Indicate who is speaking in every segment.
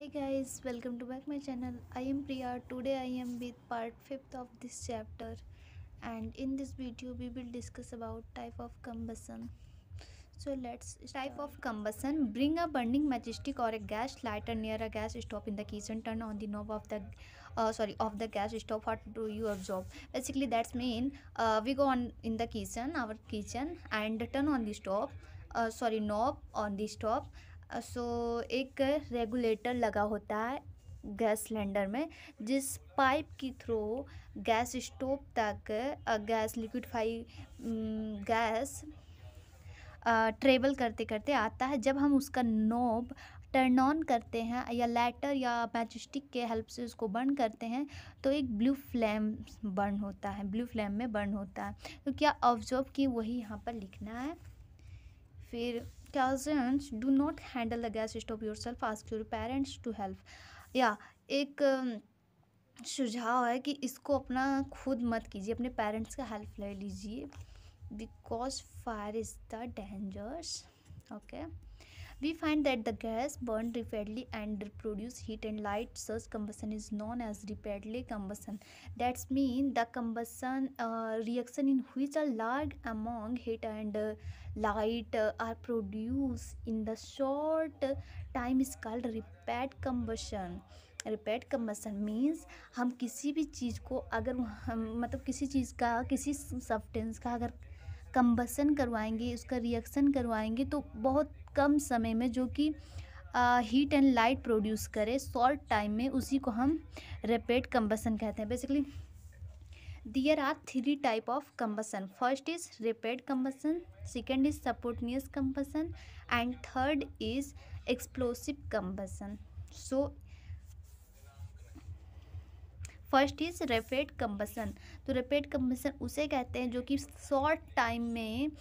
Speaker 1: Hey guys, welcome to back my channel. I am Priya. Today I am with part 5th of this chapter, and in this video we will discuss about type of combustion. So let's start. Type of combustion: bring a burning matchstick or a gas lighter near a gas stove in the kitchen. Turn on the knob of the of the gas stove. What do you observe? Basically that's mean we go on in the kitchen, our kitchen, and turn on the stove. Knob on the stove. सो एक regulator लगा होता है gas cylinder में, जिस pipe के through gas stove तक gas लिक्विडफाई gas travel करते करते आता है। जब हम उसका नॉब टर्न ऑन करते हैं या लाइटर या मैच स्टिक के हेल्प से उसको बर्न करते हैं तो एक ब्लू फ्लेम बर्न होता है, ब्लू फ्लेम में बर्न होता है। तो क्या ऑब्जर्व की वही यहाँ पर लिखना है। फिर cousins do not handle the gas stove yourself, ask your parents to help। या एक सुझाव है कि इसको अपना खुद मत कीजिए, अपने पेरेंट्स का हेल्प ले लीजिए, because fire is the dangers. Okay, we find that the gas burned rapidly and produce heat and light. Such combustion is known as rapidly combustion. That's mean the combustion reaction in which a large amount heat and light are produced in the short time is called rapid combustion. Rapid combustion means हम किसी भी चीज़ को अगर हम मतलब किसी चीज़ का किसी सब्सटेंस का अगर कंबसन करवाएंगे, उसका रिएक्शन करवाएंगे तो बहुत कम समय में जो कि हीट एंड लाइट प्रोड्यूस करे शॉर्ट टाइम में, उसी को हम रैपिड कंबसन कहते हैं। Basically there are three type of combustion. First is rapid combustion, second is spontaneous combustion and third is explosive combustion. So first is rapid combustion. तो rapid combustion उसे कहते हैं जो कि शॉर्ट टाइम में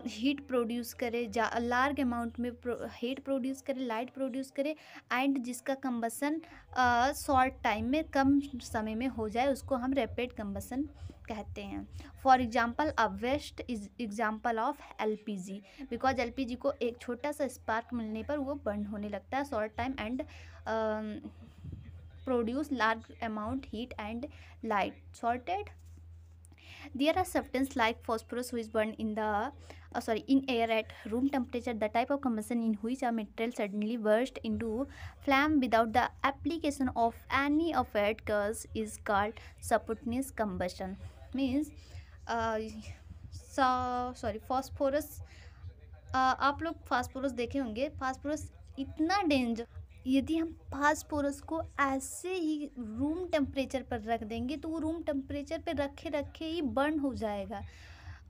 Speaker 1: heat produce करे, large amount में heat produce करे, लाइट प्रोड्यूस करे, एंड जिसका कंबसन शॉर्ट टाइम में कम समय में हो जाए, उसको हम रैपिड कंबसन कहते हैं। For example a best is example of LPG, because LPG को एक छोटा सा स्पार्क मिलने पर वो बर्न होने लगता है short time and produce large amount heat and light. Sorted. There are substances like phosphorus which burn in in air at room temperature. The type of combustion in which a material suddenly burst into flame without the application of any of its cause is called spontaneous combustion. Means phosphorus, आप लोग phosphorus देखे होंगे। Phosphorus इतना danger, यदि हम phosphorus को ऐसे ही room temperature पर रख देंगे तो वो रूम टेम्परेचर पर रखे रखे ही बर्न हो जाएगा।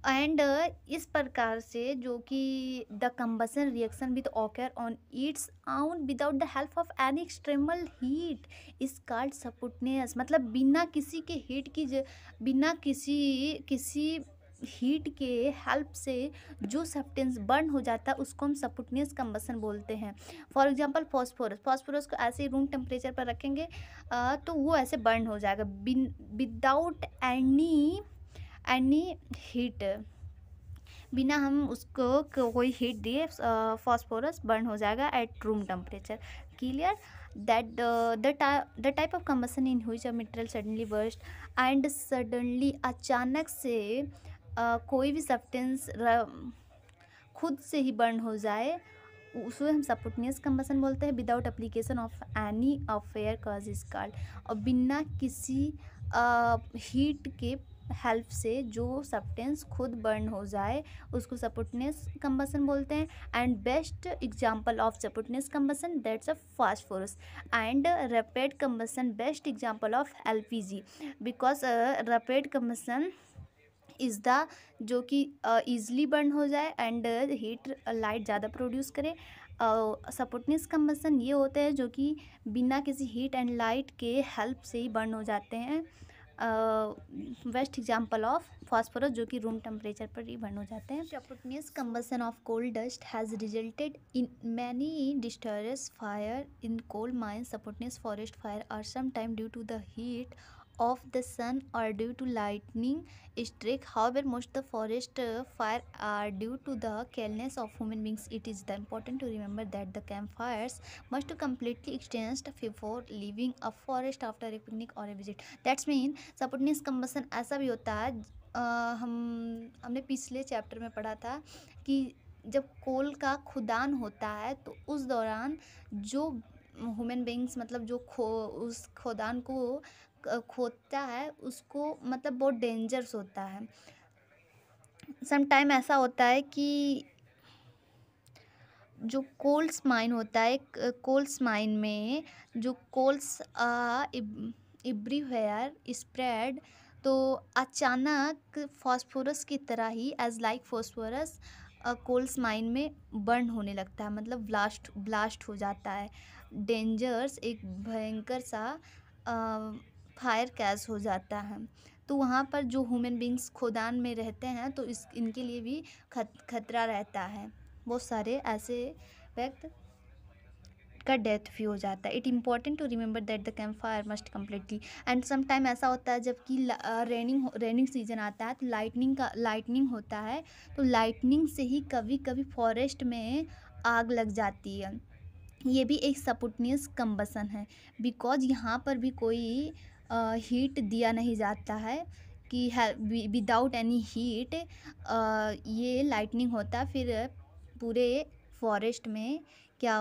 Speaker 1: एंड इस प्रकार से जो कि the combustion reaction with occur on its own without the help of any external heat is called spontaneous. मतलब बिना किसी के हीट की बिना किसी हीट के हेल्प से जो सब्सटेंस बर्न हो जाता है उसको हम स्पॉन्टेनियस कंबसन बोलते हैं। फॉर एग्जांपल फास्फोरस को ऐसे ही रूम टेम्परेचर पर रखेंगे तो वो ऐसे बर्न हो जाएगा विदाउट एनी हीट, बिना हम उसको कोई हीट दिए फास्फोरस बर्न हो जाएगा at room temperature. Clear that the type of combustion in which a material suddenly burst and suddenly अचानक से कोई भी सब्सटेंस खुद से ही बर्न हो जाए, उसे हम स्पॉन्टेनियस कंबसन बोलते हैं। Without application of any affair cause is called, और बिना किसी हीट के हेल्प से जो सब्सटेंस खुद बर्न हो जाए उसको स्पॉन्टेनियस कंबसन बोलते हैं। And best example of spontaneous combustion that's a phosphorus and rapid combustion best example of LPG, because rapid combustion is the जो कि ईज़िली बर्न हो जाए एंड हीट लाइट ज़्यादा प्रोड्यूस करे। स्पॉन्टेनियस कंबसन ये होते हैं जो कि बिना किसी हीट एंड लाइट के हेल्प से ही बर्न हो जाते हैं। बेस्ट एग्जांपल ऑफ फास्फोरस जो कि रूम टेम्परेचर पर ही बर्न हो जाते हैं। Spontaneous combustion of coal dust has resulted in many disastrous fire in coal mines. Spontaneous forest fire are sometime due to the heat of the sun or due to lightning strike. However, most the forest fire are due to the carelessness of human beings. It is the important to remember that the campfires must completely extinguished before leaving a forest after a picnic or a visit. That's mean spontaneous combustion ऐसा भी होता है। हमने पिछले chapter में पढ़ा था कि जब कोल का खुदान होता है तो उस दौरान जो ह्यूमन बींग्स मतलब जो उस खोदान को खोदता है उसको मतलब बहुत डेंजरस होता है। सम टाइम ऐसा होता है कि जो कोल्स माइन होता है, कोल्स माइन में जो कोल्स एवरीवेयर स्प्रेड, तो अचानक फास्फोरस की तरह ही as like phosphorus coals mine में बर्न होने लगता है, मतलब ब्लास्ट हो जाता है। डेंजर्स एक भयंकर सा फायर कैच हो जाता है। तो वहाँ पर जो ह्यूमन बींग्स खोदान में रहते हैं तो इनके लिए भी खतरा रहता है। बहुत सारे ऐसे व्यक्ति का डेथ भी हो जाता है। It important to remember that the camp fire must completely end some time ऐसा होता है जबकि रेनिंग सीजन आता है तो लाइटनिंग होता है, तो लाइटनिंग से ही कभी कभी फॉरेस्ट में आग लग जाती है। ये भी एक स्पॉन्टेनियस कंबसन है बिकॉज यहाँ पर भी कोई हीट दिया नहीं जाता है कि विदाउट एनी हीट ये लाइटनिंग होता है, फिर पूरे फॉरेस्ट में क्या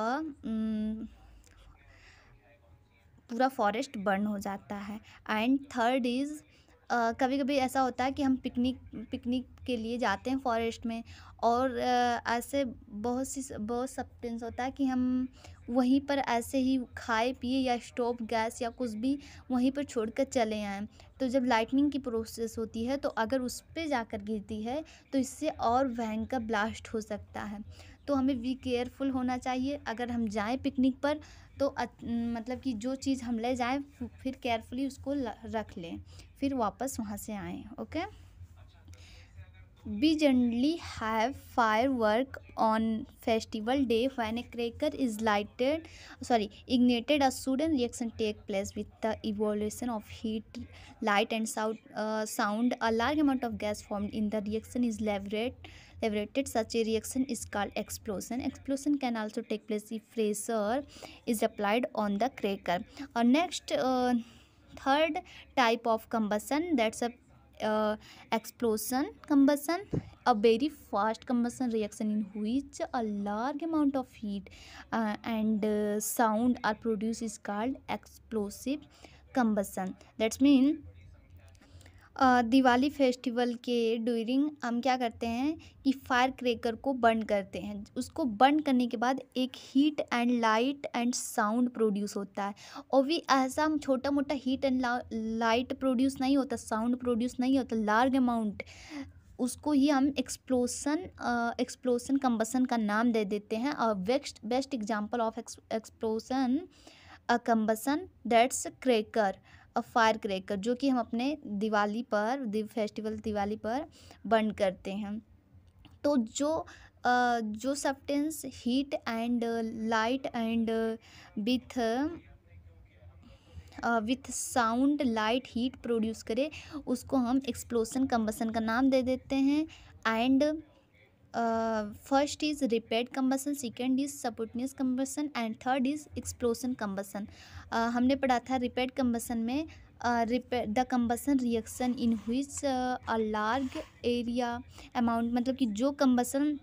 Speaker 1: पूरा फॉरेस्ट बर्न हो जाता है। एंड थर्ड इज़ कभी कभी ऐसा होता है कि हम पिकनिक के लिए जाते हैं फॉरेस्ट में और ऐसे बहुत सब्सटेंस होता है कि हम वहीं पर ऐसे ही खाए पिए या स्टोव गैस या कुछ भी वहीं पर छोड़कर चले आएँ, तो जब लाइटनिंग की प्रोसेस होती है तो अगर उस पर जाकर गिरती है तो इससे और भयंकर ब्लास्ट हो सकता है। तो हमें बी केयरफुल होना चाहिए अगर हम जाएँ पिकनिक पर, तो मतलब कि जो चीज़ हम ले जाएँ फिर केयरफुली उसको रख लें, फिर वापस वहाँ से आएँ। Okay, we generally have firework on festival day. When a cracker is ignited, a sudden reaction take place with the evolution of heat, light and sound. A large amount of gas formed in the reaction is liberated. Such a reaction is called explosion can also take place if pressure is applied on the cracker. Next, third type of combustion, that's a explosion combustion, a very fast combustion reaction in which a large amount of heat and sound are produced is called explosive combustion. That's mean Diwali festival के during हम क्या करते हैं कि fire cracker को burn करते हैं। उसको बर्न करने के बाद एक heat and light and sound produce होता है, और भी ऐसा छोटा मोटा हीट एंड लाइट प्रोड्यूस नहीं होता, साउंड प्रोड्यूस नहीं होता, लार्ज अमाउंट, उसको ही हम एक्सप्लोसन कंबसन का नाम दे देते हैं। और best example of explosion combustion that's cracker, fire cracker, जो कि हम अपने दिवाली पर बर्न करते हैं। तो जो substance heat and light and with sound light heat produce करे उसको हम एक्सप्लोसन कंबसन का नाम दे देते हैं। And first is rapid combustion, second is spontaneous combustion and third is explosion combustion. हमने पढ़ा था रिपेड कंबसन में the combustion reaction in which a large area amount, मतलब कि जो कंबसन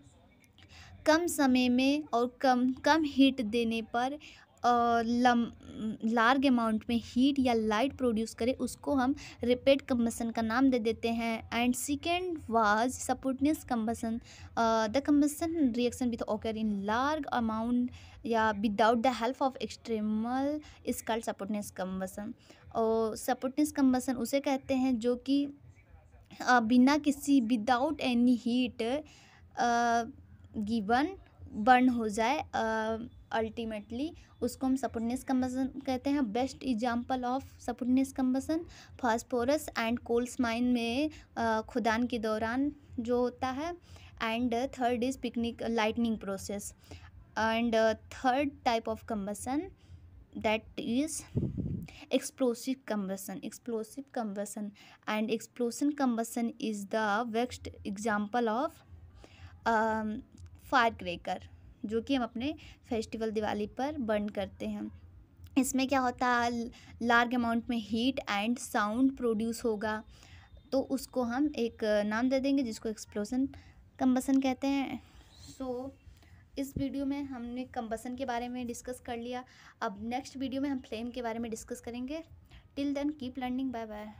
Speaker 1: कम समय में और कम हीट देने पर लार्ज अमाउंट में हीट या लाइट प्रोड्यूस करे उसको हम रिपेड कंबसन का नाम दे देते हैं। And second was spontaneous combustion, the combustion reaction with occur in large amount या without the help of external is called spontaneous combustion. और स्पॉन्टेनियस कंबसन उसे कहते हैं जो कि बिना किसी without any heat given burn हो जाए, अल्टीमेटली उसको हम स्पॉन्टेनियस कंबसन कहते हैं। Best example of spontaneous combustion phosphorus and coals mine में खुदान के दौरान जो होता है। And third is picnic lightning process. And third type of combustion that is explosive combustion and explosion combustion is the best example of fire cracker, जो कि हम अपने फेस्टिवल दिवाली पर बर्न करते हैं। इसमें क्या होता है, लार्ज अमाउंट में हीट एंड साउंड प्रोड्यूस होगा, तो उसको हम एक नाम दे देंगे जिसको एक्सप्लोजन कंबसन कहते हैं। इस वीडियो में हमने कंबसन के बारे में डिस्कस कर लिया। अब नेक्स्ट वीडियो में हम फ्लेम के बारे में डिस्कस करेंगे। Till then keep learning, bye bye.